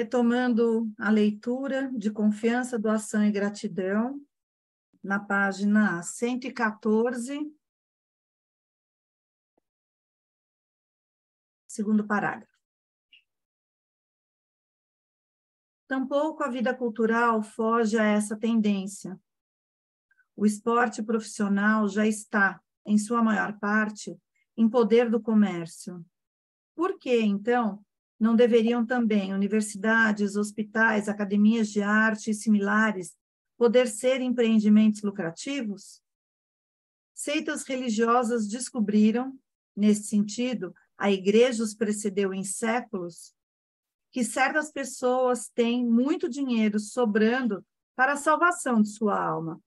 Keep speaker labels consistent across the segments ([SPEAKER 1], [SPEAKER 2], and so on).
[SPEAKER 1] Retomando a leitura de Confiança, Doação e Gratidão, na página 114, segundo parágrafo. Tampouco a vida cultural foge a essa tendência. O esporte profissional já está, em sua maior parte, em poder do comércio. Por que, então, não deveriam também universidades, hospitais, academias de arte e similares poder ser empreendimentos lucrativos? Seitas religiosas descobriram, nesse sentido, a Igreja os precedeu em séculos, que certas pessoas têm muito dinheiro sobrando para a salvação de sua alma.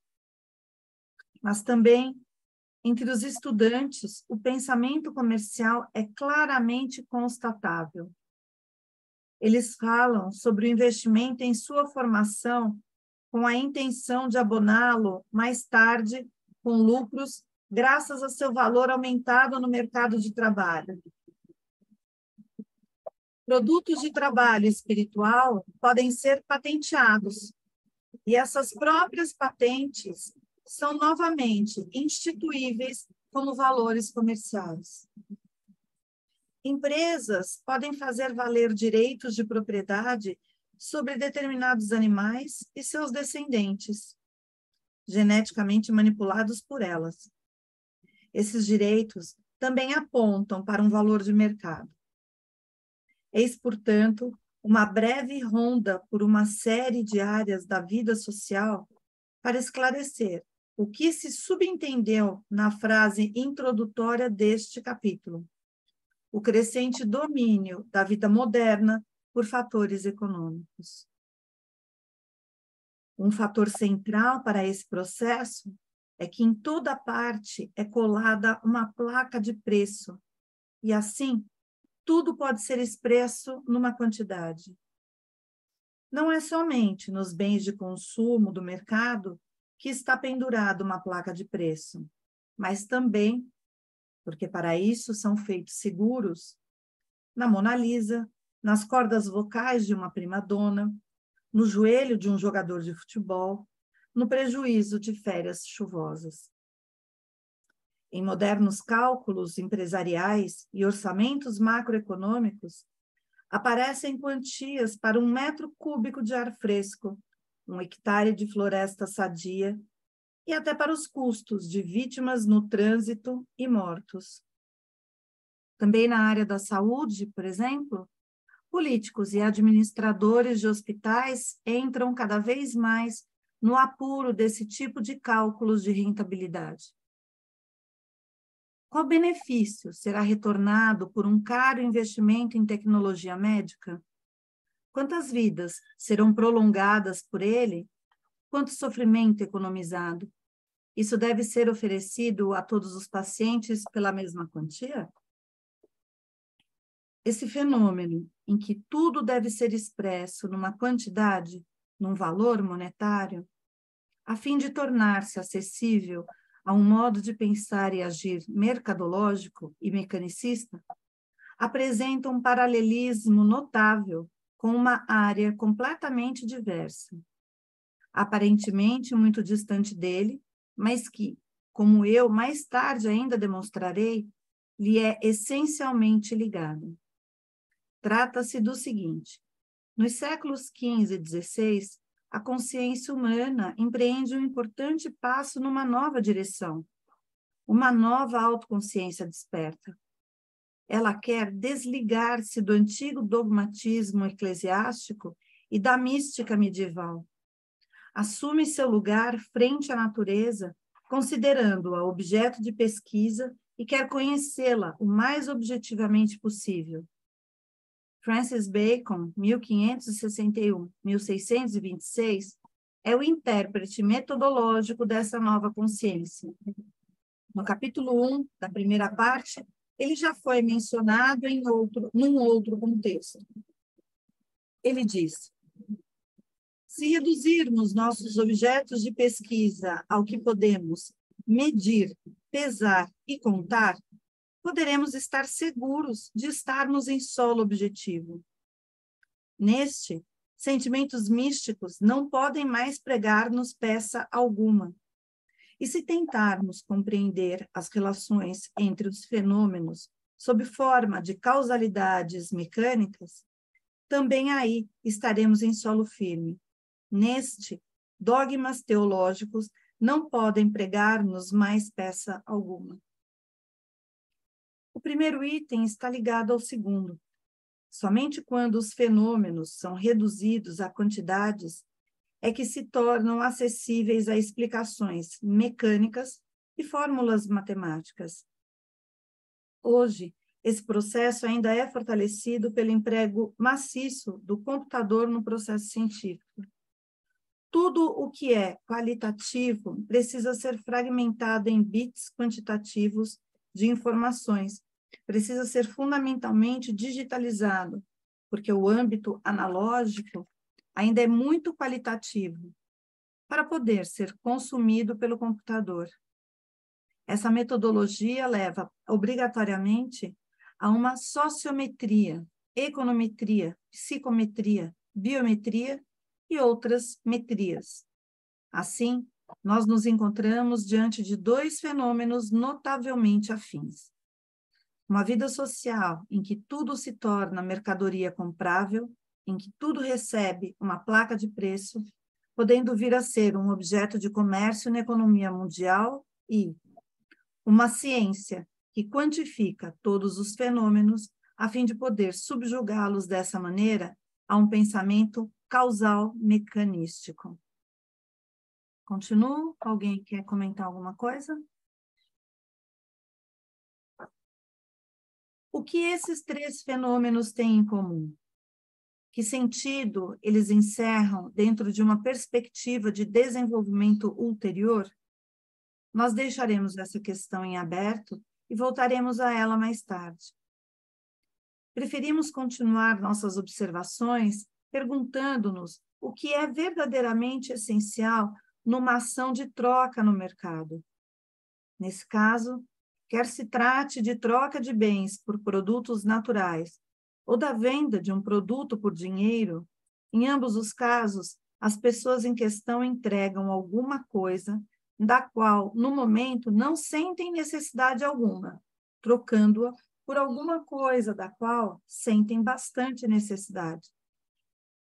[SPEAKER 1] Mas também, entre os estudantes, o pensamento comercial é claramente constatável. Eles falam sobre o investimento em sua formação com a intenção de aboná-lo mais tarde com lucros, graças a seu valor aumentado no mercado de trabalho. Produtos de trabalho espiritual podem ser patenteados, e essas próprias patentes são novamente instituíveis como valores comerciais. Empresas podem fazer valer direitos de propriedade sobre determinados animais e seus descendentes, geneticamente manipulados por elas. Esses direitos também apontam para um valor de mercado. Eis, portanto, uma breve ronda por uma série de áreas da vida social para esclarecer o que se subentendeu na frase introdutória deste capítulo: o crescente domínio da vida moderna por fatores econômicos. Um fator central para esse processo é que em toda parte é colada uma placa de preço, e assim tudo pode ser expresso numa quantidade. Não é somente nos bens de consumo do mercado que está pendurada uma placa de preço, mas também, porque para isso são feitos seguros, na Mona Lisa, nas cordas vocais de uma prima-dona, no joelho de um jogador de futebol, no prejuízo de férias chuvosas. Em modernos cálculos empresariais e orçamentos macroeconômicos, aparecem quantias para 1 metro cúbico de ar fresco, 1 hectare de floresta sadia e até para os custos de vítimas no trânsito e mortos. Também na área da saúde, por exemplo, políticos e administradores de hospitais entram cada vez mais no apuro desse tipo de cálculos de rentabilidade. Qual benefício será retornado por um caro investimento em tecnologia médica? Quantas vidas serão prolongadas por ele? Quanto sofrimento economizado? Isso deve ser oferecido a todos os pacientes pela mesma quantia? Esse fenômeno, em que tudo deve ser expresso numa quantidade, num valor monetário, a fim de tornar-se acessível a um modo de pensar e agir mercadológico e mecanicista, apresenta um paralelismo notável com uma área completamente diversa, aparentemente muito distante dele, mas que, como eu mais tarde ainda demonstrarei, lhe é essencialmente ligada. Trata-se do seguinte: nos séculos XV e XVI, a consciência humana empreende um importante passo numa nova direção, uma nova autoconsciência desperta. Ela quer desligar-se do antigo dogmatismo eclesiástico e da mística medieval. Assume seu lugar frente à natureza, considerando-a objeto de pesquisa e quer conhecê-la o mais objetivamente possível. Francis Bacon, 1561-1626, é o intérprete metodológico dessa nova consciência. No capítulo 1 da primeira parte, ele já foi mencionado num outro contexto. Ele diz: se reduzirmos nossos objetos de pesquisa ao que podemos medir, pesar e contar, poderemos estar seguros de estarmos em solo objetivo. Neste, sentimentos místicos não podem mais pregar-nos peça alguma. E se tentarmos compreender as relações entre os fenômenos sob forma de causalidades mecânicas, também aí estaremos em solo firme. Neste, dogmas teológicos não podem pregar-nos mais peça alguma. O primeiro item está ligado ao segundo. Somente quando os fenômenos são reduzidos a quantidades é que se tornam acessíveis a explicações mecânicas e fórmulas matemáticas. Hoje, esse processo ainda é fortalecido pelo emprego maciço do computador no processo científico. Tudo o que é qualitativo precisa ser fragmentado em bits quantitativos de informações, precisa ser fundamentalmente digitalizado, porque o âmbito analógico ainda é muito qualitativo para poder ser consumido pelo computador. Essa metodologia leva obrigatoriamente a uma sociometria, econometria, psicometria, biometria e outras metrias. Assim, nós nos encontramos diante de dois fenômenos notavelmente afins. Uma vida social em que tudo se torna mercadoria comprável, em que tudo recebe uma placa de preço, podendo vir a ser um objeto de comércio na economia mundial, e uma ciência que quantifica todos os fenômenos a fim de poder subjugá-los dessa maneira a um pensamento causal mecanístico. Continuo? Alguém quer comentar alguma coisa? O que esses três fenômenos têm em comum? Que sentido eles encerram dentro de uma perspectiva de desenvolvimento ulterior? Nós deixaremos essa questão em aberto e voltaremos a ela mais tarde. Preferimos continuar nossas observações perguntando-nos o que é verdadeiramente essencial numa ação de troca no mercado. Nesse caso, quer se trate de troca de bens por produtos naturais ou da venda de um produto por dinheiro, em ambos os casos, as pessoas em questão entregam alguma coisa da qual, no momento, não sentem necessidade alguma, trocando-a por alguma coisa da qual sentem bastante necessidade.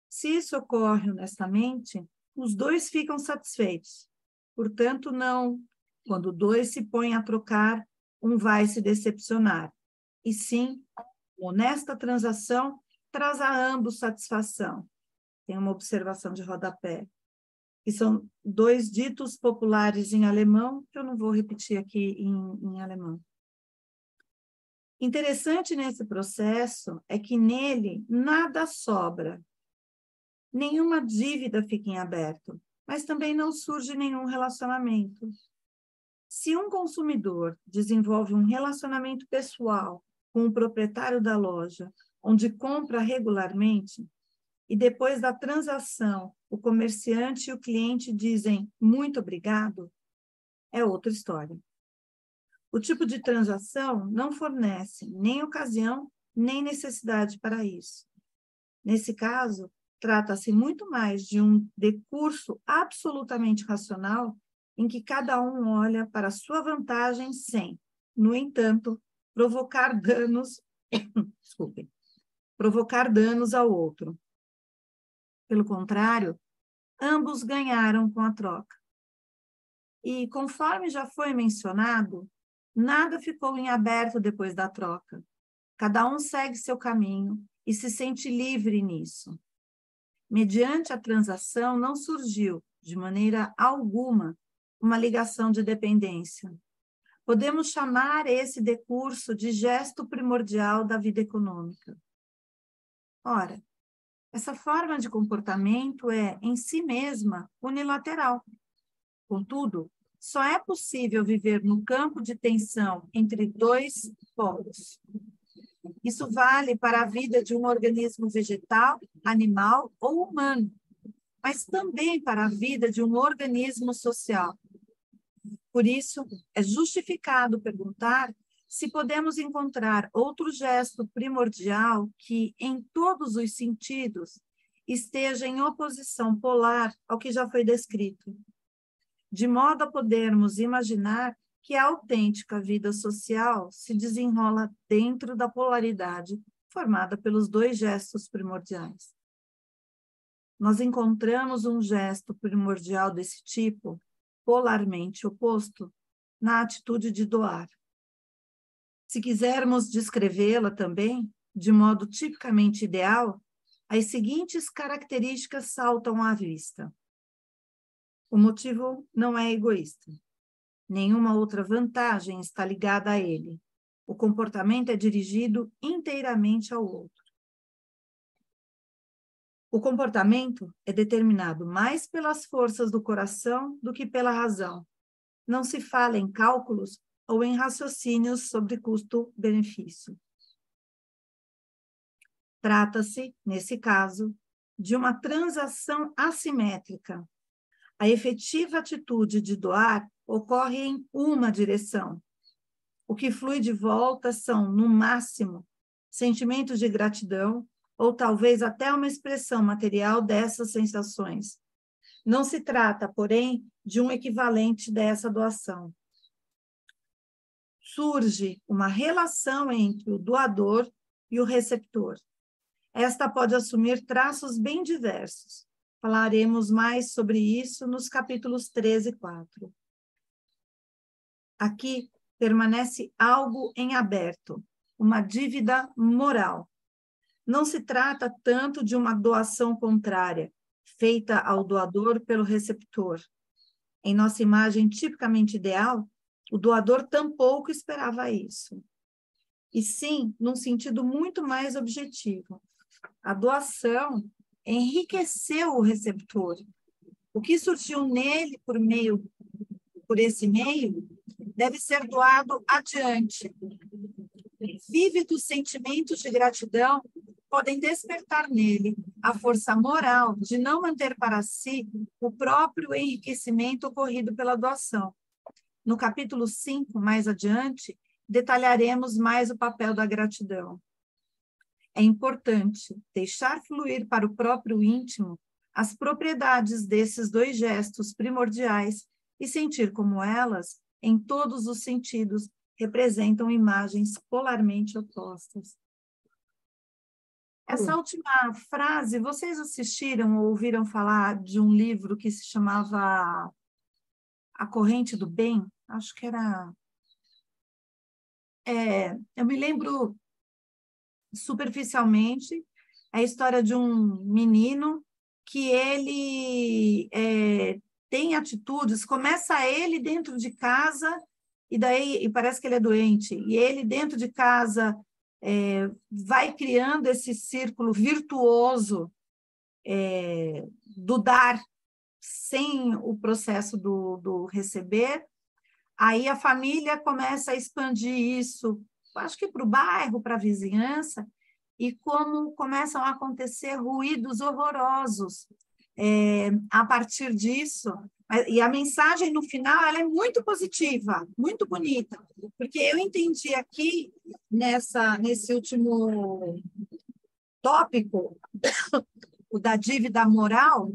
[SPEAKER 1] Se isso ocorre honestamente, os dois ficam satisfeitos. Portanto, não, quando dois se põem a trocar, um vai se decepcionar. E sim, honesta transação traz a ambos satisfação. Tem uma observação de rodapé. E são dois ditos populares em alemão, que eu não vou repetir aqui em alemão. Interessante nesse processo é que nele nada sobra. Nenhuma dívida fica em aberto, mas também não surge nenhum relacionamento. Se um consumidor desenvolve um relacionamento pessoal com o proprietário da loja, onde compra regularmente, e depois da transação, o comerciante e o cliente dizem muito obrigado, é outra história. O tipo de transação não fornece nem ocasião, nem necessidade para isso. Nesse caso, trata-se muito mais de um decurso absolutamente racional em que cada um olha para a sua vantagem sem, no entanto, provocar danos, provocar danos ao outro. Pelo contrário, ambos ganharam com a troca. E, conforme já foi mencionado, nada ficou em aberto depois da troca. Cada um segue seu caminho e se sente livre nisso. Mediante a transação, não surgiu, de maneira alguma, uma ligação de dependência. Podemos chamar esse decurso de gesto primordial da vida econômica. Ora, essa forma de comportamento é, em si mesma, unilateral. Contudo, só é possível viver no campo de tensão entre dois polos. Isso vale para a vida de um organismo vegetal, animal ou humano, mas também para a vida de um organismo social. Por isso, é justificado perguntar se podemos encontrar outro gesto primordial que, em todos os sentidos, esteja em oposição polar ao que já foi descrito, de modo a podermos imaginar que a autêntica vida social se desenrola dentro da polaridade formada pelos dois gestos primordiais. Nós encontramos um gesto primordial desse tipo, polarmente oposto, na atitude de doar. Se quisermos descrevê-la também, de modo tipicamente ideal, as seguintes características saltam à vista. O motivo não é egoísta. Nenhuma outra vantagem está ligada a ele. O comportamento é dirigido inteiramente ao outro. O comportamento é determinado mais pelas forças do coração do que pela razão. Não se fala em cálculos ou em raciocínios sobre custo-benefício. Trata-se, nesse caso, de uma transação assimétrica. A efetiva atitude de doar ocorre em uma direção. O que flui de volta são, no máximo, sentimentos de gratidão ou talvez até uma expressão material dessas sensações. Não se trata, porém, de um equivalente dessa doação. Surge uma relação entre o doador e o receptor. Esta pode assumir traços bem diversos. Falaremos mais sobre isso nos capítulos 13 e 4. Aqui permanece algo em aberto, uma dívida moral. Não se trata tanto de uma doação contrária, feita ao doador pelo receptor. Em nossa imagem tipicamente ideal, o doador tampouco esperava isso. E sim, num sentido muito mais objetivo. A doação enriqueceu o receptor. O que surgiu nele por esse meio deve ser doado adiante. Vívidos sentimentos de gratidão podem despertar nele a força moral de não manter para si o próprio enriquecimento ocorrido pela doação. No capítulo 5, mais adiante, detalharemos mais o papel da gratidão. É importante deixar fluir para o próprio íntimo as propriedades desses dois gestos primordiais e sentir como elas, em todos os sentidos, representam imagens polarmente opostas. Essa última frase, vocês assistiram ou ouviram falar de um livro que se chamava A Corrente do Bem? Acho que era... eu me lembro superficialmente a história de um menino que ele tem atitudes, começa ele dentro de casa e parece que ele é doente, e ele dentro de casa vai criando esse círculo virtuoso do dar sem o processo do receber. Aí a família começa a expandir isso, acho que para o bairro, para a vizinhança, e como começam a acontecer ruídos horrorosos a partir disso. E a mensagem, no final, ela é muito positiva, muito bonita, porque eu entendi aqui, nesse último tópico, o da dívida moral,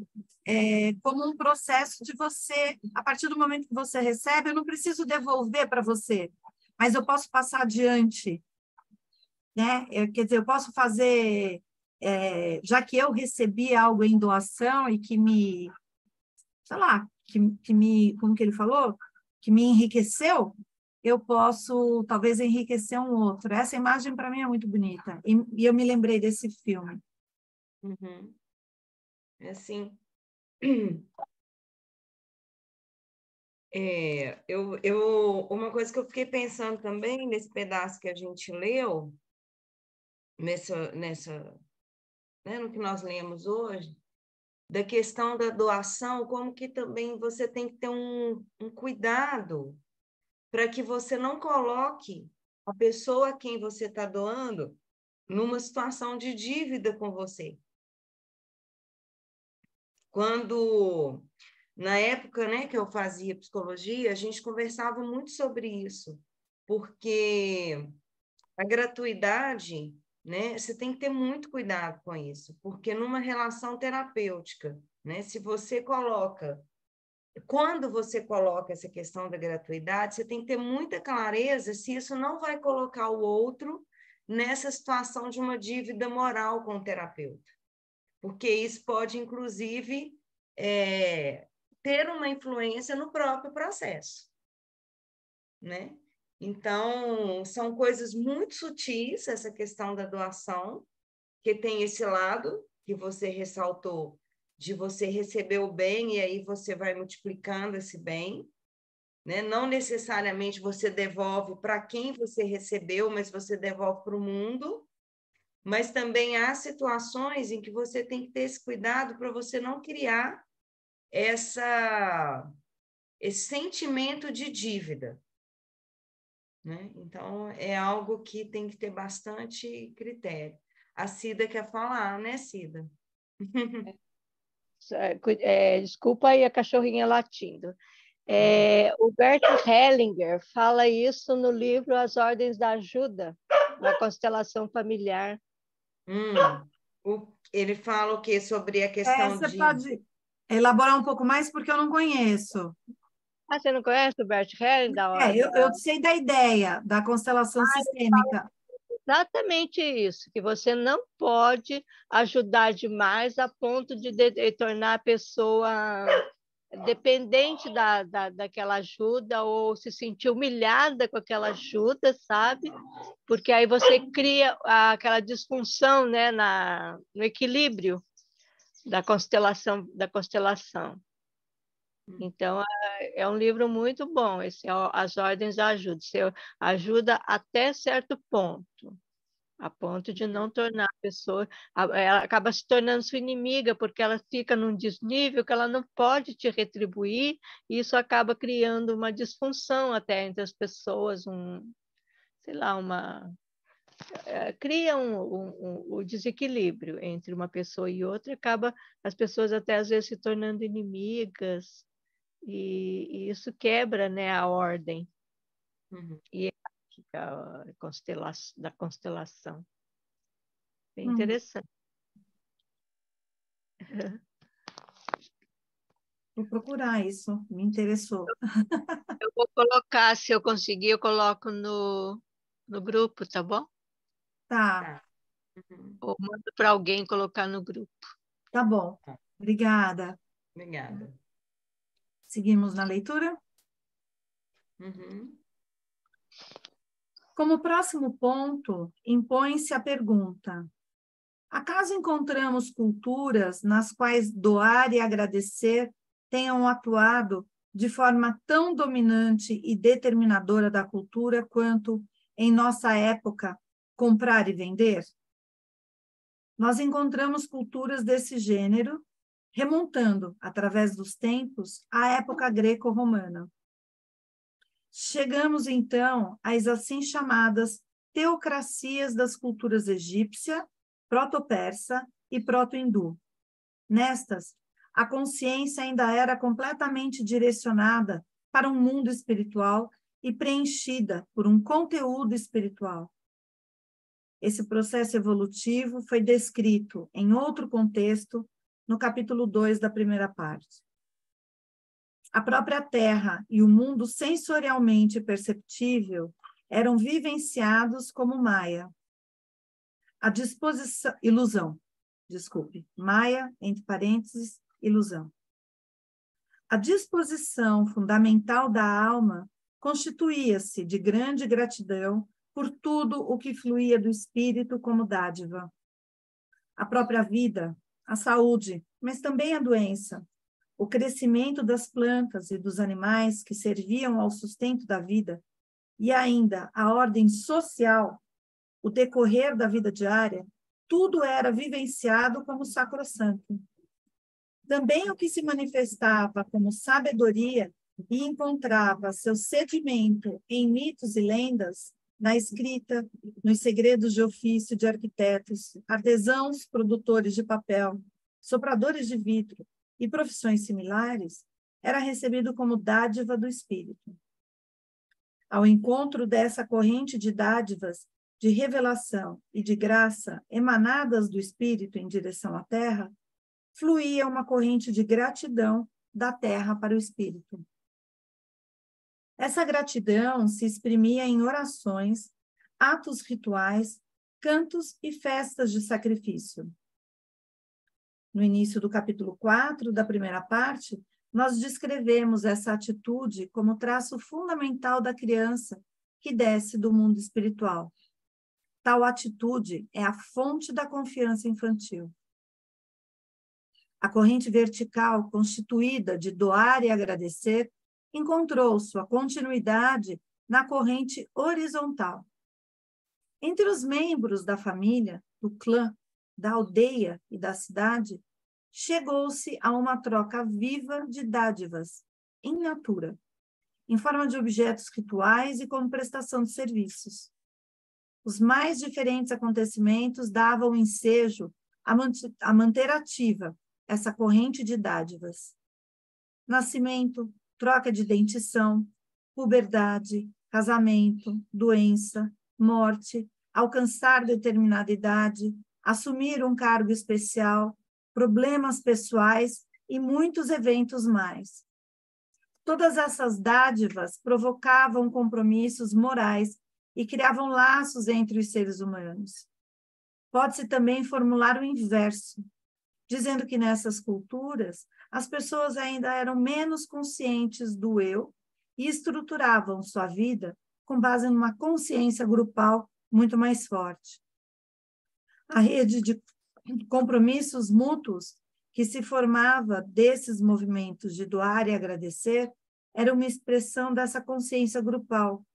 [SPEAKER 1] como um processo de você, a partir do momento que você recebe, eu não preciso devolver para você, mas eu posso passar adiante, né? Quer dizer, eu posso fazer, já que eu recebi algo em doação e que me, sei lá, que me, como que ele falou? Que me enriqueceu, eu posso talvez enriquecer um outro. Essa imagem para mim é muito bonita, e eu me lembrei desse filme.
[SPEAKER 2] Uhum. Assim, uma coisa que eu fiquei pensando também nesse pedaço que a gente leu, né, no que nós lemos hoje, da questão da doação, como que também você tem que ter um cuidado para que você não coloque a pessoa a quem você está doando numa situação de dívida com você. Quando, na época, né, que eu fazia psicologia, a gente conversava muito sobre isso, porque a gratuidade, né? Você tem que ter muito cuidado com isso, porque numa relação terapêutica, né? Se você coloca, quando você coloca essa questão da gratuidade, você tem que ter muita clareza se isso não vai colocar o outro nessa situação de uma dívida moral com o terapeuta, porque isso pode, inclusive, ter uma influência no próprio processo, né? Então, são coisas muito sutis, essa questão da doação, que tem esse lado que você ressaltou, de você receber o bem e aí você vai multiplicando esse bem, né? Não necessariamente você devolve para quem você recebeu, mas você devolve para o mundo. Mas também há situações em que você tem que ter esse cuidado para você não criar esse sentimento de dívida, né? Então, é algo que tem que ter bastante critério. A Cida quer falar, né, Cida?
[SPEAKER 3] Desculpa aí a cachorrinha latindo. O Bert Hellinger fala isso no livro As Ordens da Ajuda, na constelação familiar.
[SPEAKER 2] Ele fala o quê sobre a questão
[SPEAKER 1] Você
[SPEAKER 2] de...
[SPEAKER 1] pode elaborar um pouco mais, porque eu não conheço.
[SPEAKER 3] Ah, você não conhece o Bert Hellinger?
[SPEAKER 1] Eu sei da ideia da constelação sistêmica.
[SPEAKER 3] Exatamente isso, que você não pode ajudar demais a ponto de tornar a pessoa dependente daquela ajuda ou se sentir humilhada com aquela ajuda, sabe? Porque aí você cria aquela disfunção, né, no equilíbrio da constelação. Então, é um livro muito bom, esse As Ordens da Ajuda. Você ajuda até certo ponto, a ponto de não tornar a pessoa... Ela acaba se tornando sua inimiga, porque ela fica num desnível que ela não pode te retribuir, e isso acaba criando uma disfunção até entre as pessoas, sei lá, cria um desequilíbrio entre uma pessoa e outra, e acaba as pessoas até às vezes se tornando inimigas, e isso quebra, né, a ordem e a da constelação. Bem interessante.
[SPEAKER 1] Vou procurar isso, me interessou.
[SPEAKER 3] Eu vou colocar, se eu conseguir, eu coloco no grupo, tá bom?
[SPEAKER 1] Tá.
[SPEAKER 3] Ou mando para alguém colocar no grupo.
[SPEAKER 1] Tá bom. Obrigada.
[SPEAKER 2] Obrigada.
[SPEAKER 1] Seguimos na leitura? Como próximo ponto, impõe-se a pergunta: acaso encontramos culturas nas quais doar e agradecer tenham atuado de forma tão dominante e determinadora da cultura quanto, em nossa época, comprar e vender? Nós encontramos culturas desse gênero, remontando, através dos tempos, à época greco-romana. Chegamos, então, às assim chamadas teocracias das culturas egípcia, proto-persa e proto-hindu. Nestas, a consciência ainda era completamente direcionada para um mundo espiritual e preenchida por um conteúdo espiritual. Esse processo evolutivo foi descrito em outro contexto, no capítulo 2 da primeira parte. A própria Terra e o mundo sensorialmente perceptível eram vivenciados como Maya. A disposição, ilusão, desculpe, Maya, entre parênteses, ilusão. A disposição fundamental da alma constituía-se de grande gratidão por tudo o que fluía do espírito como dádiva. A própria vida, a saúde, mas também a doença, o crescimento das plantas e dos animais que serviam ao sustento da vida, e ainda a ordem social, o decorrer da vida diária, tudo era vivenciado como sacrossanto. Também o que se manifestava como sabedoria e encontrava seu sedimento em mitos e lendas, na escrita, nos segredos de ofício de arquitetos, artesãos, produtores de papel, sopradores de vidro e profissões similares, era recebido como dádiva do espírito. Ao encontro dessa corrente de dádivas, de revelação e de graça emanadas do Espírito em direção à Terra, fluía uma corrente de gratidão da Terra para o Espírito. Essa gratidão se exprimia em orações, atos rituais, cantos e festas de sacrifício. No início do capítulo 4, da primeira parte, nós descrevemos essa atitude como traço fundamental da criança que desce do mundo espiritual. Tal atitude é a fonte da confiança infantil. A corrente vertical, constituída de doar e agradecer, encontrou sua continuidade na corrente horizontal. Entre os membros da família, do clã, da aldeia e da cidade, chegou-se a uma troca viva de dádivas, em natura, em forma de objetos rituais e como prestação de serviços. Os mais diferentes acontecimentos davam ensejo a manter ativa essa corrente de dádivas. Nascimento, troca de dentição, puberdade, casamento, doença, morte, alcançar determinada idade, assumir um cargo especial, problemas pessoais e muitos eventos mais. Todas essas dádivas provocavam compromissos morais e criavam laços entre os seres humanos. Pode-se também formular o inverso, dizendo que nessas culturas as pessoas ainda eram menos conscientes do eu e estruturavam sua vida com base numa consciência grupal muito mais forte. A rede de compromissos mútuos que se formava desses movimentos de doar e agradecer era uma expressão dessa consciência grupal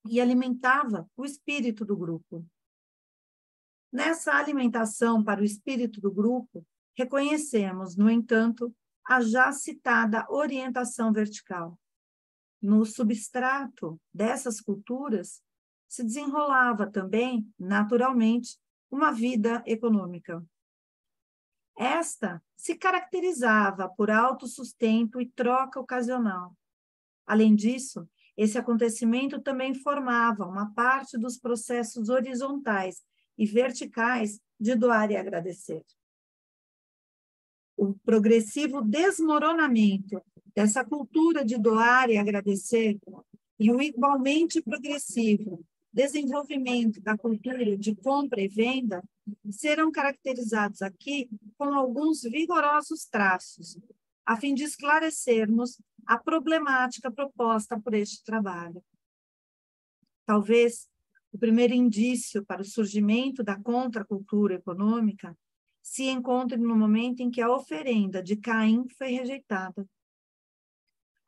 [SPEAKER 1] e alimentava o espírito do grupo. Nessa alimentação para o espírito do grupo, reconhecemos, no entanto, a já citada orientação vertical. No substrato dessas culturas, se desenrolava também, naturalmente, uma vida econômica. Esta se caracterizava por autossustento e troca ocasional. Além disso, esse acontecimento também formava uma parte dos processos horizontais e verticais de doar e agradecer. O progressivo desmoronamento dessa cultura de doar e agradecer e o igualmente progressivo desenvolvimento da cultura de compra e venda serão caracterizados aqui com alguns vigorosos traços, a fim de esclarecermos a problemática proposta por este trabalho. Talvez o primeiro indício para o surgimento da contracultura econômica se encontre no momento em que a oferenda de Caim foi rejeitada.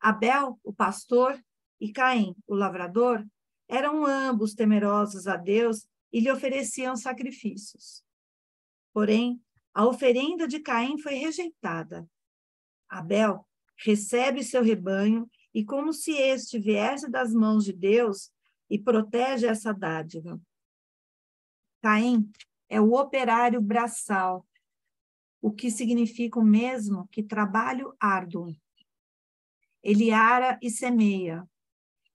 [SPEAKER 1] Abel, o pastor, e Caim, o lavrador, eram ambos temerosos a Deus e lhe ofereciam sacrifícios. Porém, a oferenda de Caim foi rejeitada. Abel recebe seu rebanho e, como se este viesse das mãos de Deus, e protege essa dádiva. Caim é o operário braçal, o que significa o mesmo que trabalho árduo. Ele ara e semeia,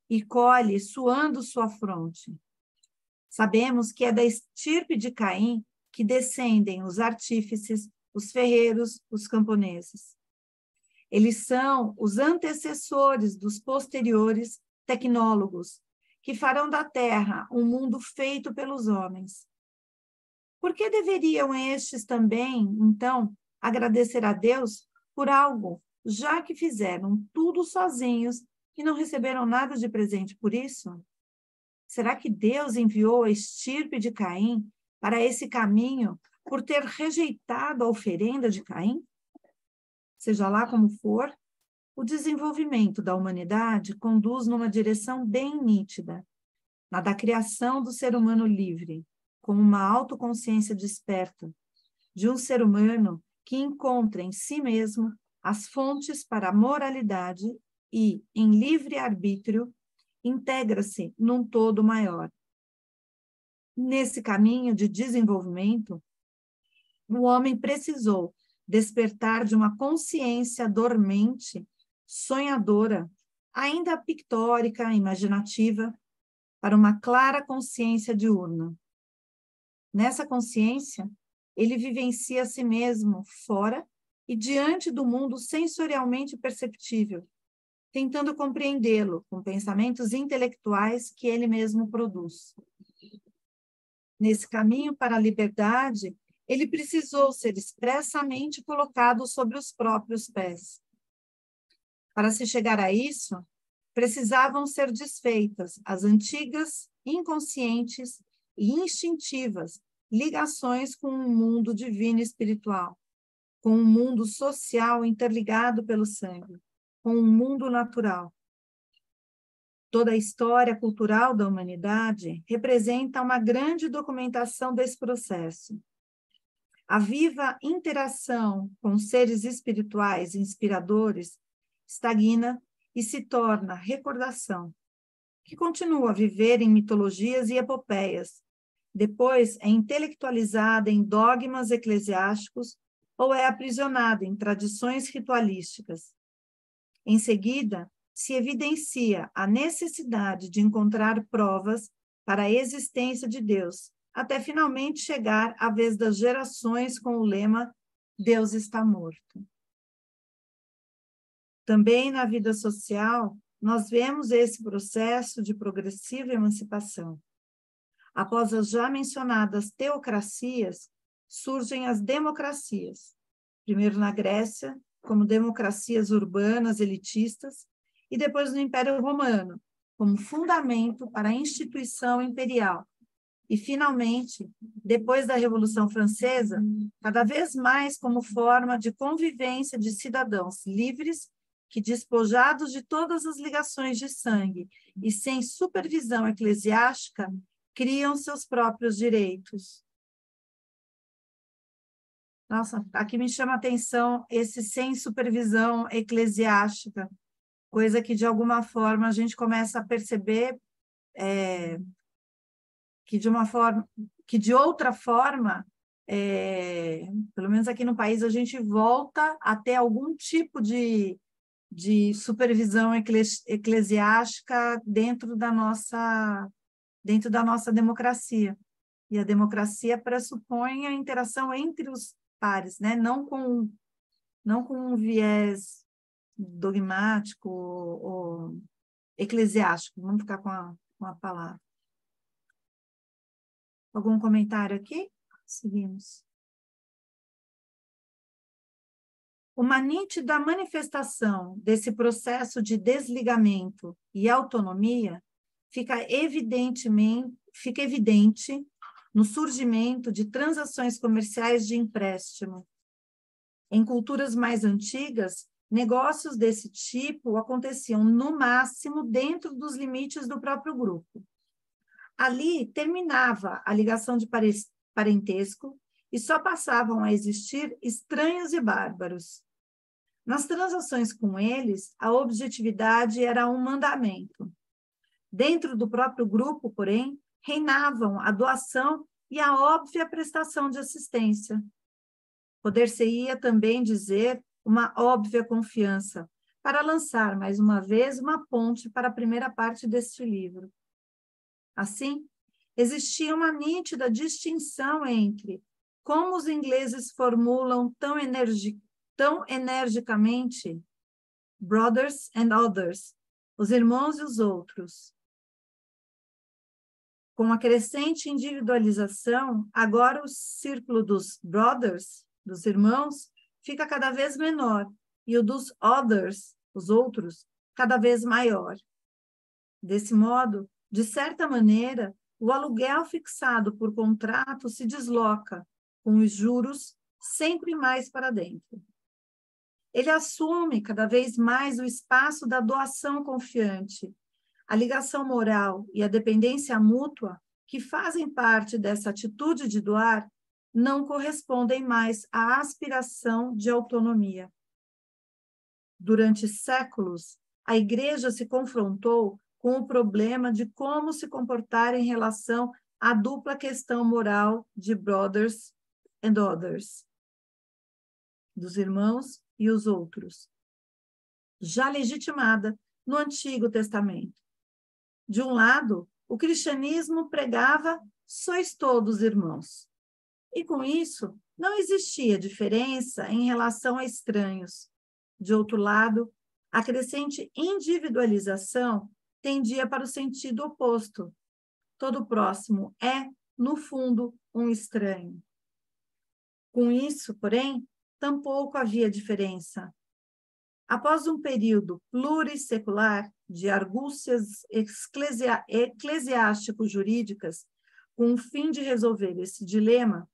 [SPEAKER 1] e colhe suando sua fronte. Sabemos que é da estirpe de Caim que descendem os artífices, os ferreiros, os camponeses. Eles são os antecessores dos posteriores tecnólogos, que farão da Terra um mundo feito pelos homens. Por que deveriam estes também, então, agradecer a Deus por algo, já que fizeram tudo sozinhos e não receberam nada de presente por isso? Será que Deus enviou a estirpe de Caim para esse caminho por ter rejeitado a oferenda de Caim? Seja lá como for, o desenvolvimento da humanidade conduz numa direção bem nítida, na da criação do ser humano livre, com uma autoconsciência desperta, de um ser humano que encontra em si mesmo as fontes para a moralidade e, em livre arbítrio, integra-se num todo maior. Nesse caminho de desenvolvimento, o homem precisou despertar de uma consciência dormente, sonhadora, ainda pictórica, imaginativa, para uma clara consciência diurna. Nessa consciência, ele vivencia a si mesmo fora e diante do mundo sensorialmente perceptível, tentando compreendê-lo com pensamentos intelectuais que ele mesmo produz. Nesse caminho para a liberdade, ele precisou ser expressamente colocado sobre os próprios pés. Para se chegar a isso, precisavam ser desfeitas as antigas, inconscientes e instintivas ligações com o mundo divino e espiritual, com o mundo social interligado pelo sangue, com o mundo natural. Toda a história cultural da humanidade representa uma grande documentação desse processo. A viva interação com seres espirituais inspiradores estagna e se torna recordação, que continua a viver em mitologias e epopeias, depois é intelectualizada em dogmas eclesiásticos ou é aprisionada em tradições ritualísticas. Em seguida, se evidencia a necessidade de encontrar provas para a existência de Deus, até finalmente chegar à vez das gerações com o lema Deus está morto. Também na vida social, nós vemos esse processo de progressiva emancipação. Após as já mencionadas teocracias, surgem as democracias. Primeiro na Grécia, como democracias urbanas elitistas, e depois no Império Romano, como fundamento para a instituição imperial. E, finalmente, depois da Revolução Francesa, cada vez mais como forma de convivência de cidadãos livres que, despojados de todas as ligações de sangue e sem supervisão eclesiástica, criam seus próprios direitos. Nossa, aqui me chama a atenção esse sem supervisão eclesiástica, coisa que, de alguma forma, a gente começa a perceber que, de outra forma, pelo menos aqui no país, a gente volta a ter algum tipo de supervisão eclesiástica dentro da nossa democracia. E a democracia pressupõe a interação entre os pares, né? Não com um viés dogmático ou eclesiástico. Vamos ficar com a palavra. Algum comentário aqui? Seguimos. Uma nítida manifestação desse processo de desligamento e autonomia fica evidente no surgimento de transações comerciais de empréstimo. Em culturas mais antigas, negócios desse tipo aconteciam, no máximo, dentro dos limites do próprio grupo. Ali terminava a ligação de parentesco e só passavam a existir estranhos e bárbaros. Nas transações com eles, a objetividade era um mandamento. Dentro do próprio grupo, porém, reinavam a doação e a óbvia prestação de assistência. Poder-se-ia também dizer uma óbvia confiança, para lançar mais uma vez uma ponte para a primeira parte deste livro. Assim, existia uma nítida distinção entre como os ingleses formulam tão energicamente brothers and others, os irmãos e os outros. Com a crescente individualização, agora o círculo dos brothers, dos irmãos, fica cada vez menor, e o dos others, os outros, cada vez maior. Desse modo, de certa maneira, o aluguel fixado por contrato se desloca, com os juros sempre mais para dentro. Ele assume cada vez mais o espaço da doação confiante. A ligação moral e a dependência mútua, que fazem parte dessa atitude de doar, não correspondem mais à aspiração de autonomia. Durante séculos, a Igreja se confrontou com o problema de como se comportar em relação à dupla questão moral de brothers and others, dos irmãos e os outros, já legitimada no Antigo Testamento. De um lado, o cristianismo pregava sois todos irmãos. E com isso, não existia diferença em relação a estranhos. De outro lado, a crescente individualização tendia para o sentido oposto. Todo próximo é, no fundo, um estranho. Com isso, porém, tampouco havia diferença. Após um período plurissecular de argúcias eclesiástico-jurídicas, com o fim de resolver esse dilema,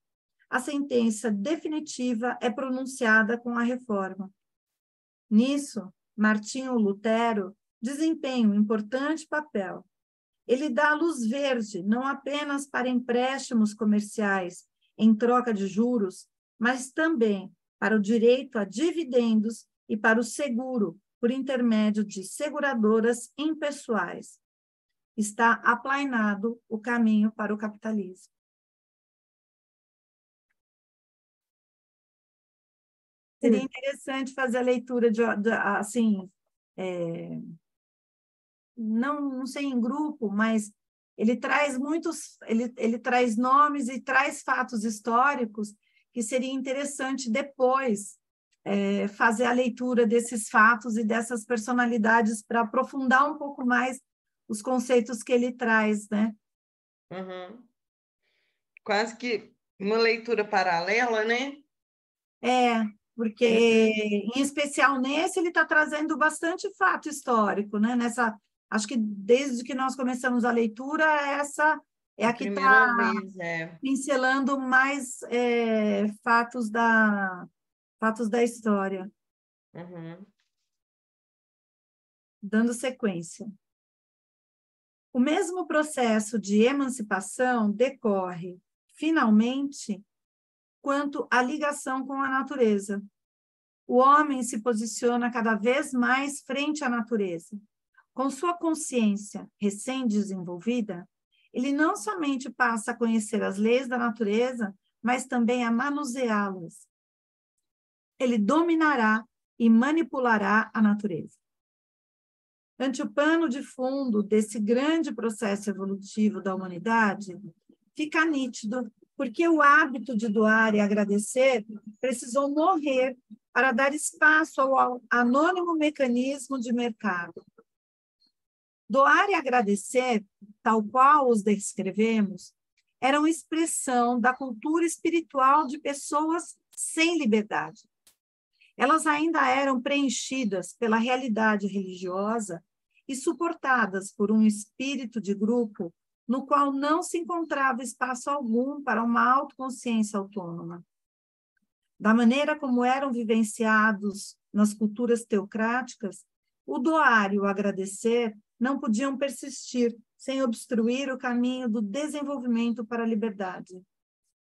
[SPEAKER 1] a sentença definitiva é pronunciada com a Reforma. Nisso, Martinho Lutero desempenha um importante papel. Ele dá luz verde não apenas para empréstimos comerciais em troca de juros, mas também para o direito a dividendos e para o seguro por intermédio de seguradoras impessoais. Está aplainado o caminho para o capitalismo. Seria interessante fazer a leitura assim, não sei em grupo, mas ele traz ele traz nomes e traz fatos históricos que seria interessante depois fazer a leitura desses fatos e dessas personalidades para aprofundar um pouco mais os conceitos que ele traz, né?
[SPEAKER 2] Uhum. Quase que uma leitura paralela, né?
[SPEAKER 1] Porque, em especial nesse, ele está trazendo bastante fato histórico, né? Acho que desde que nós começamos a leitura, essa é a que está pincelando mais fatos da história.
[SPEAKER 2] Uhum.
[SPEAKER 1] Dando sequência. O mesmo processo de emancipação decorre, finalmente, quanto à ligação com a natureza. O homem se posiciona cada vez mais frente à natureza. Com sua consciência recém-desenvolvida, ele não somente passa a conhecer as leis da natureza, mas também a manuseá-las. Ele dominará e manipulará a natureza. Ante o pano de fundo desse grande processo evolutivo da humanidade, fica nítido porque o hábito de doar e agradecer precisou morrer para dar espaço ao anônimo mecanismo de mercado. Doar e agradecer, tal qual os descrevemos, eram expressão da cultura espiritual de pessoas sem liberdade. Elas ainda eram preenchidas pela realidade religiosa e suportadas por um espírito de grupo no qual não se encontrava espaço algum para uma autoconsciência autônoma. Da maneira como eram vivenciados nas culturas teocráticas, o doar e o agradecer não podiam persistir sem obstruir o caminho do desenvolvimento para a liberdade.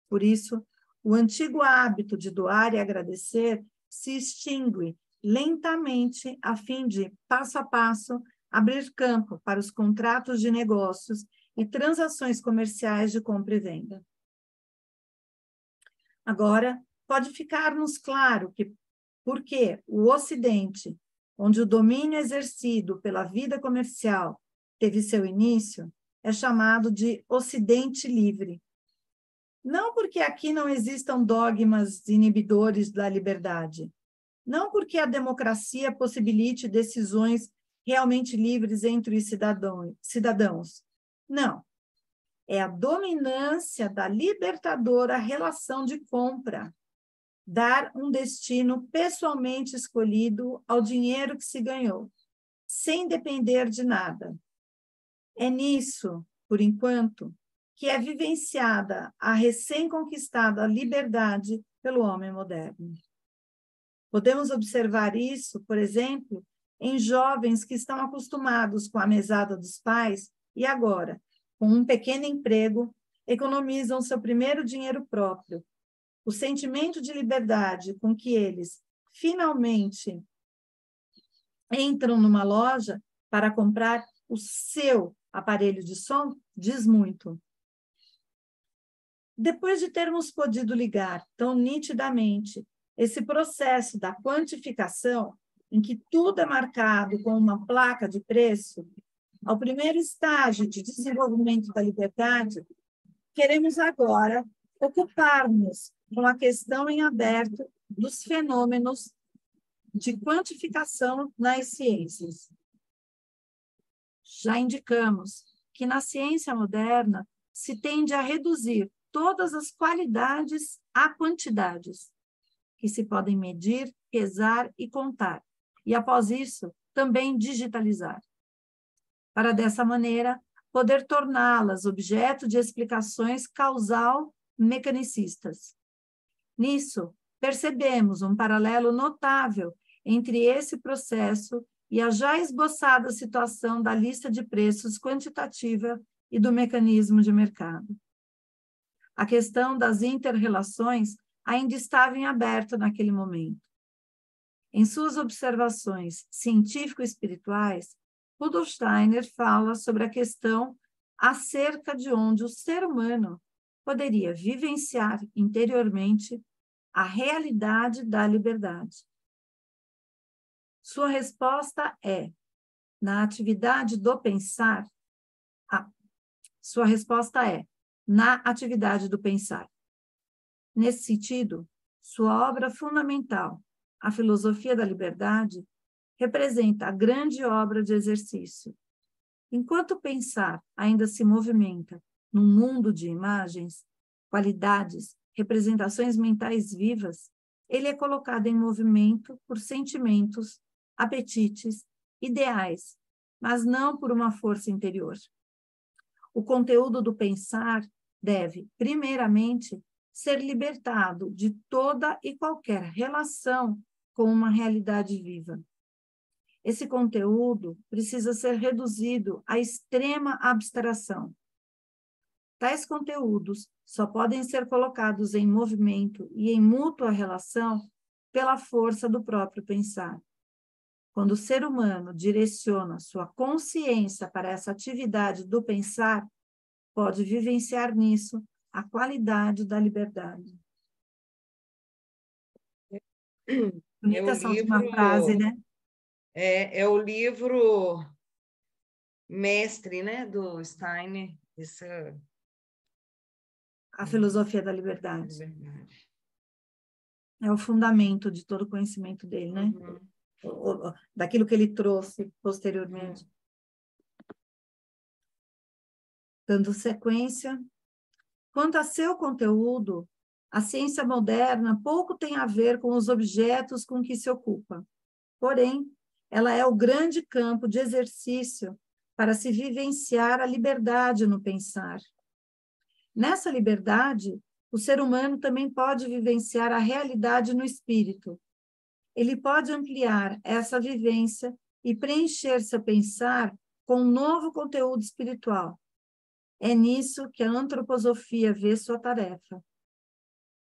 [SPEAKER 1] Por isso, o antigo hábito de doar e agradecer se extingue lentamente a fim de, passo a passo, abrir campo para os contratos de negócios e transações comerciais de compra e venda. Agora, pode ficar-nos claro que, porque o Ocidente, onde o domínio exercido pela vida comercial teve seu início, é chamado de Ocidente livre. Não porque aqui não existam dogmas inibidores da liberdade, não porque a democracia possibilite decisões realmente livres entre os cidadãos. Não. É a dominância da libertadora relação de compra, dar um destino pessoalmente escolhido ao dinheiro que se ganhou, sem depender de nada. É nisso, por enquanto, que é vivenciada a recém-conquistada liberdade pelo homem moderno. Podemos observar isso, por exemplo, em jovens que estão acostumados com a mesada dos pais e agora, com um pequeno emprego, economizam seu primeiro dinheiro próprio. O sentimento de liberdade com que eles, finalmente, entram numa loja para comprar o seu aparelho de som diz muito. Depois de termos podido ligar tão nitidamente esse processo da quantificação, em que tudo é marcado com uma placa de preço, ao primeiro estágio de desenvolvimento da liberdade, queremos agora ocupar-nos com a questão em aberto dos fenômenos de quantificação nas ciências. Já indicamos que na ciência moderna se tende a reduzir todas as qualidades a quantidades, que se podem medir, pesar e contar, e após isso também digitalizar, para dessa maneira poder torná-las objeto de explicações causal-mecanicistas. Nisso, percebemos um paralelo notável entre esse processo e a já esboçada situação da lista de preços quantitativa e do mecanismo de mercado. A questão das inter-relações ainda estava em aberto naquele momento. Em suas observações científico-espirituais, Rudolf Steiner fala sobre a questão acerca de onde o ser humano poderia vivenciar interiormente a realidade da liberdade. Sua resposta é, na atividade do pensar, na atividade do pensar. Nesse sentido, sua obra fundamental, A Filosofia da Liberdade, representa a grande obra de exercício. Enquanto o pensar ainda se movimenta num mundo de imagens, qualidades, representações mentais vivas, ele é colocado em movimento por sentimentos, apetites, ideais, mas não por uma força interior. O conteúdo do pensar deve, primeiramente, ser libertado de toda e qualquer relação com uma realidade viva. Esse conteúdo precisa ser reduzido à extrema abstração. Tais conteúdos só podem ser colocados em movimento e em mútua relação pela força do próprio pensar. Quando o ser humano direciona sua consciência para essa atividade do pensar, pode vivenciar nisso a qualidade da liberdade. Bonita essa última frase, né?
[SPEAKER 2] É o livro mestre, né, do Steiner,
[SPEAKER 1] A Filosofia da Liberdade. É o fundamento de todo o conhecimento dele, né? Daquilo que ele trouxe posteriormente. Dando sequência, quanto a seu conteúdo, a ciência moderna pouco tem a ver com os objetos com que se ocupa. Porém, ela é o grande campo de exercício para se vivenciar a liberdade no pensar. Nessa liberdade, o ser humano também pode vivenciar a realidade no espírito. Ele pode ampliar essa vivência e preencher seu pensar com um novo conteúdo espiritual. É nisso que a antroposofia vê sua tarefa.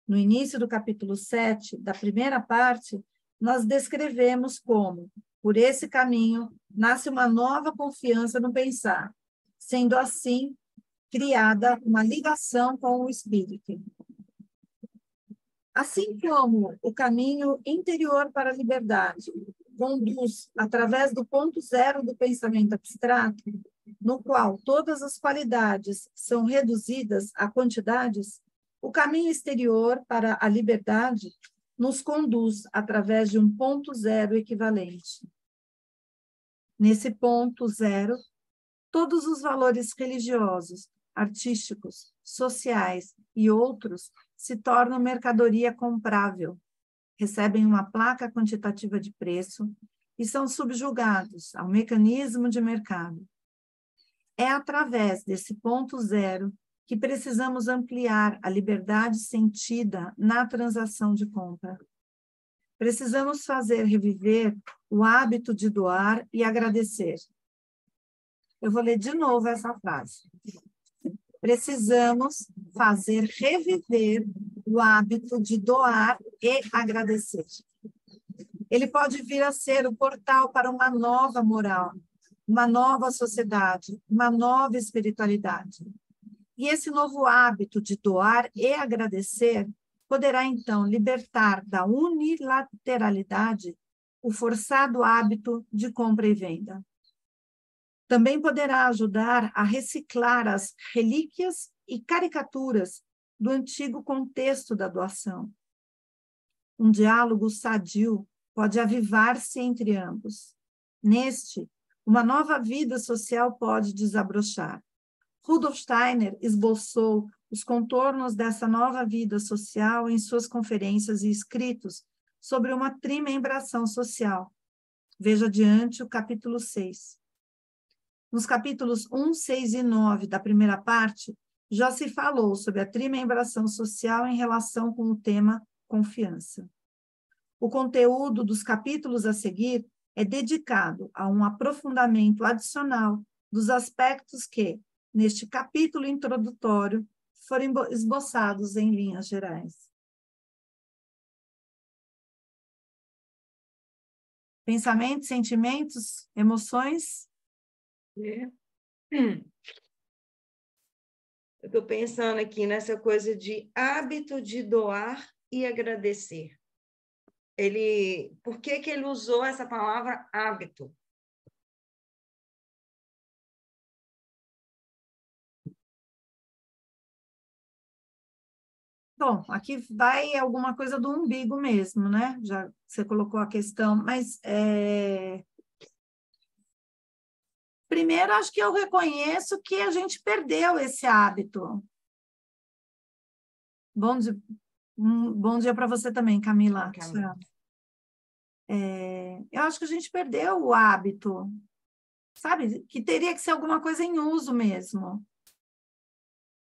[SPEAKER 1] No início do capítulo 7, da primeira parte, nós descrevemos como, por esse caminho, nasce uma nova confiança no pensar, sendo assim criada uma ligação com o espírito. Assim como o caminho interior para a liberdade conduz através do ponto zero do pensamento abstrato, no qual todas as qualidades são reduzidas a quantidades, o caminho exterior para a liberdade nos conduz através de um ponto zero equivalente. Nesse ponto zero, todos os valores religiosos, artísticos, sociais e outros se tornam mercadoria comprável, recebem uma placa quantitativa de preço e são subjugados ao mecanismo de mercado. É através desse ponto zero que precisamos ampliar a liberdade sentida na transação de compra. Precisamos fazer reviver o hábito de doar e agradecer. Eu vou ler de novo essa frase. Precisamos fazer reviver o hábito de doar e agradecer. Ele pode vir a ser o portal para uma nova moral, uma nova sociedade, uma nova espiritualidade. E esse novo hábito de doar e agradecer poderá, então, libertar da unilateralidade o forçado hábito de compra e venda. Também poderá ajudar a reciclar as relíquias e caricaturas do antigo contexto da doação. Um diálogo sadio pode avivar-se entre ambos. Neste, uma nova vida social pode desabrochar. Rudolf Steiner esboçou os contornos dessa nova vida social em suas conferências e escritos sobre uma trimembração social. Veja adiante o capítulo 6. Nos capítulos 1, 6 e 9 da primeira parte, já se falou sobre a trimembração social em relação com o tema confiança. O conteúdo dos capítulos a seguir é dedicado a um aprofundamento adicional dos aspectos que, neste capítulo introdutório, foram esboçados em linhas gerais. Pensamentos, sentimentos, emoções?
[SPEAKER 2] Eu estou pensando aqui nessa coisa de hábito de doar e agradecer. Por que que ele usou essa palavra hábito?
[SPEAKER 1] Bom, aqui vai alguma coisa do umbigo mesmo, né? Já você colocou a questão, mas primeiro acho que eu reconheço que a gente perdeu esse hábito. Bom dia para você também, Camila. Eu acho que a gente perdeu o hábito, sabe? Que teria que ser alguma coisa em uso mesmo.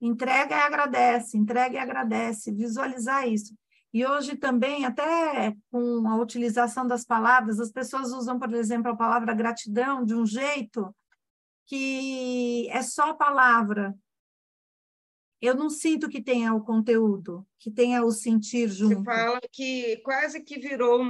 [SPEAKER 1] Entrega e agradece, visualizar isso. E hoje também, até com a utilização das palavras, as pessoas usam, por exemplo, a palavra gratidão de um jeito que é só palavra. Eu não sinto que tenha o conteúdo, que tenha o sentir junto.
[SPEAKER 2] Você fala que quase que virou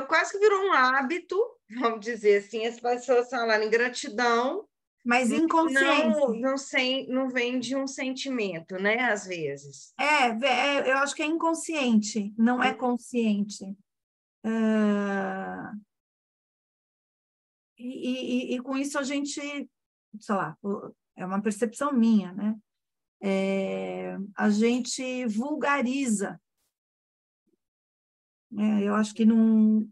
[SPEAKER 2] quase que virou um hábito, vamos dizer assim, as pessoas falarem gratidão,
[SPEAKER 1] mas inconsciente.
[SPEAKER 2] Não vem de um sentimento, né, às vezes.
[SPEAKER 1] Eu acho que é inconsciente, não é consciente. E com isso a gente, sei lá, é uma percepção minha, né? A gente vulgariza. Eu acho que não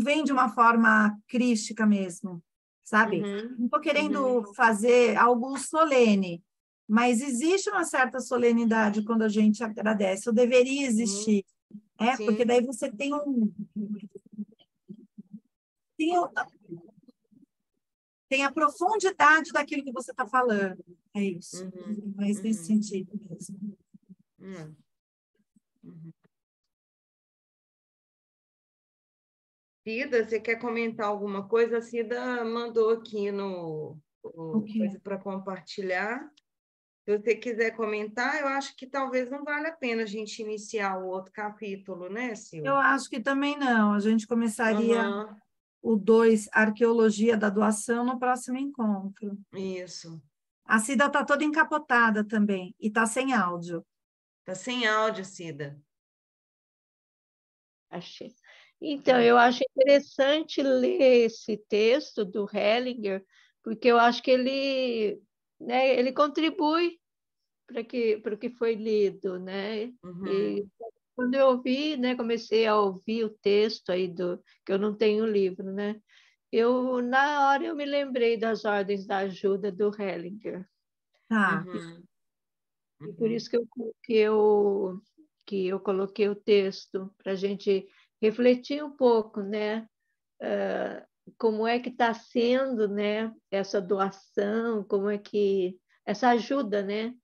[SPEAKER 1] vem de uma forma crística mesmo, sabe? Não estou querendo fazer algo solene, mas existe uma certa solenidade quando a gente agradece, ou deveria existir, porque daí você tem tem a profundidade daquilo que você está falando. É isso. Mas nesse sentido mesmo.
[SPEAKER 2] Cida, você quer comentar alguma coisa? A Cida mandou aqui coisa para compartilhar. Se você quiser comentar, eu acho que talvez não vale a pena a gente iniciar o outro capítulo, né, Silvia?
[SPEAKER 1] Eu acho que também não. A gente começaria o 2, Arqueologia da Doação, no próximo encontro.
[SPEAKER 2] Isso.
[SPEAKER 1] A Cida está toda encapotada também, e está sem áudio.
[SPEAKER 2] Está sem áudio, Cida.
[SPEAKER 3] Achei. Então, eu acho interessante ler esse texto do Hellinger, porque eu acho que ele contribui para o que foi lido, né? E quando eu ouvi, né, comecei a ouvir o texto aí que eu não tenho o livro, né? Na hora eu me lembrei das ordens da ajuda do Hellinger.
[SPEAKER 1] Tá.
[SPEAKER 3] E por isso que eu coloquei o texto para a gente refletir um pouco, né? Como é que está sendo, né? Essa doação, como é que essa ajuda, né?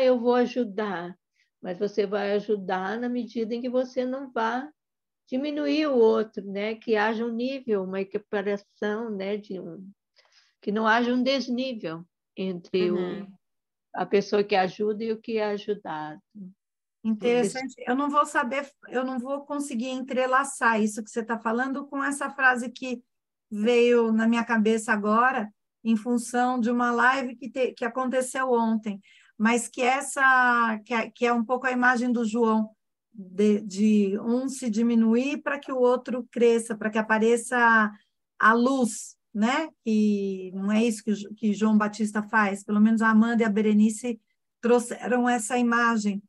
[SPEAKER 3] Eu vou ajudar, mas você vai ajudar na medida em que você não vá diminuir o outro, né? Que haja um nível, uma equiparação, né? Que não haja um desnível entre a pessoa que ajuda e o que é ajudado.
[SPEAKER 1] Interessante. Eu não vou conseguir entrelaçar isso que você está falando com essa frase que veio na minha cabeça agora, em função de uma live que aconteceu ontem, mas que é um pouco a imagem do João. de um se diminuir para que o outro cresça, para que apareça a luz, né? Que não é isso que João Batista faz, pelo menos a Amanda e a Berenice trouxeram essa imagem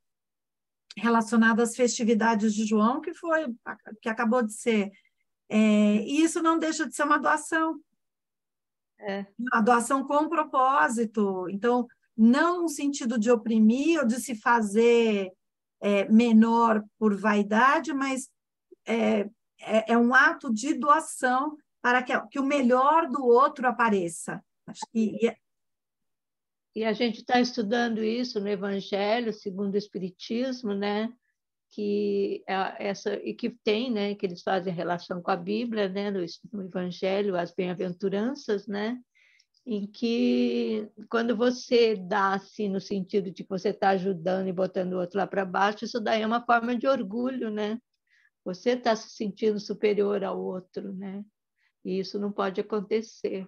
[SPEAKER 1] relacionada às festividades de João, que acabou de ser. E isso não deixa de ser uma doação. A doação com propósito. Então, não no sentido de oprimir ou de se fazer menor por vaidade, mas é um ato de doação para que o melhor do outro apareça. Acho que
[SPEAKER 3] E a gente está estudando isso no Evangelho segundo o Espiritismo, né? Que e que tem, né? Que eles fazem relação com a Bíblia, né? No Evangelho, as bem-aventuranças, né? Em que quando você dá assim no sentido de que você está ajudando e botando o outro lá para baixo, isso daí é uma forma de orgulho, né? Você está se sentindo superior ao outro, né? E isso não pode acontecer.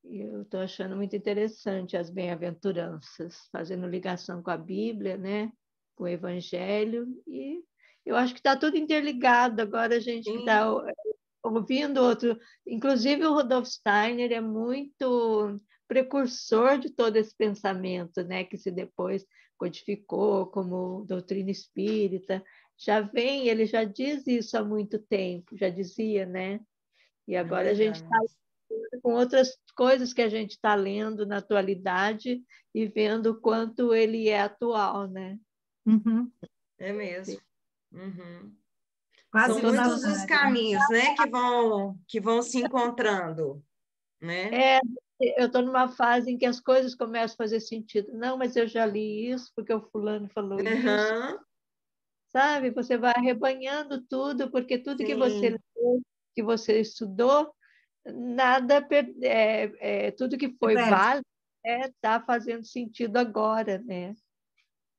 [SPEAKER 3] E eu estou achando muito interessante as bem-aventuranças, fazendo ligação com a Bíblia, né? Com o Evangelho, e eu acho que está tudo interligado. Agora a gente está ouvindo outro, inclusive o Rudolf Steiner é muito precursor de todo esse pensamento, né? Que se depois codificou como doutrina espírita. Ele já diz isso há muito tempo, já dizia, né? E agora a gente está com outras coisas que a gente está lendo na atualidade e vendo o quanto ele é atual, né?
[SPEAKER 1] Uhum.
[SPEAKER 2] É mesmo. Uhum.
[SPEAKER 1] Quase
[SPEAKER 2] São muitos os
[SPEAKER 1] visionário.
[SPEAKER 2] caminhos, né, que vão se encontrando, né?
[SPEAKER 3] Eu estou numa fase em que as coisas começam a fazer sentido. Não, mas eu já li isso porque o fulano falou isso.
[SPEAKER 2] Uhum.
[SPEAKER 3] Sabe? Você vai arrebanhando tudo, porque tudo que você
[SPEAKER 2] Sim,
[SPEAKER 3] leu, que você estudou, nada, tudo que foi
[SPEAKER 1] Perde.
[SPEAKER 3] válido está fazendo sentido agora, né?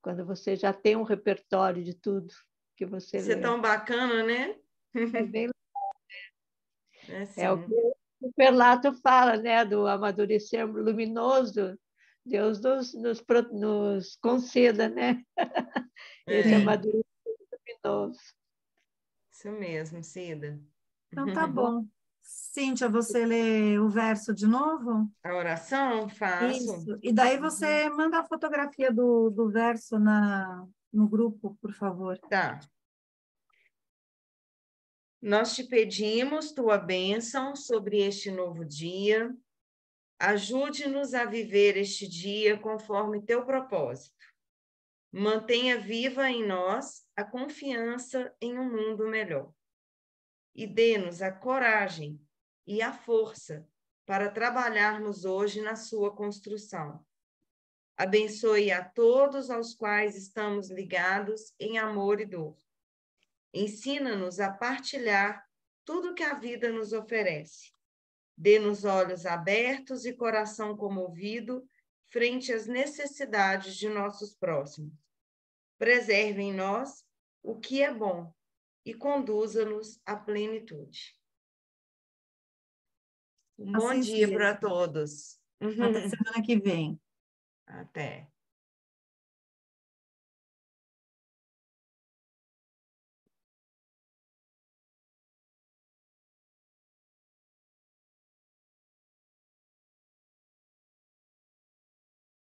[SPEAKER 3] Quando você já tem um repertório de tudo que você
[SPEAKER 2] isso é
[SPEAKER 3] leu.
[SPEAKER 2] tão bacana, né?
[SPEAKER 3] É bem
[SPEAKER 2] É
[SPEAKER 3] o que
[SPEAKER 2] sim.
[SPEAKER 3] o Perlato fala, né? Do amadurecer luminoso. Deus nos conceda, né? Esse
[SPEAKER 2] É,
[SPEAKER 1] Sim.
[SPEAKER 3] amadurecimento luminoso.
[SPEAKER 2] isso mesmo, Cida.
[SPEAKER 1] Então, tá bom. Cíntia, você lê o verso de novo?
[SPEAKER 2] A oração faço.
[SPEAKER 1] Isso. E daí
[SPEAKER 2] Uhum.
[SPEAKER 1] você manda a fotografia do verso no grupo, por favor.
[SPEAKER 2] Tá. Nós te pedimos tua bênção sobre este novo dia. Ajude-nos a viver este dia conforme teu propósito. Mantenha viva em nós a confiança em um mundo melhor. E dê-nos a coragem e a força para trabalharmos hoje na sua construção. Abençoe a todos aos quais estamos ligados em amor e dor. Ensina-nos a partilhar tudo que a vida nos oferece. Dê-nos olhos abertos e coração comovido frente às necessidades de nossos próximos. Preserve em nós o que é bom e conduza-nos à plenitude. Um bom
[SPEAKER 1] Assim
[SPEAKER 2] dia
[SPEAKER 1] seja.
[SPEAKER 2] para todos.
[SPEAKER 1] Até semana que vem.
[SPEAKER 2] Até.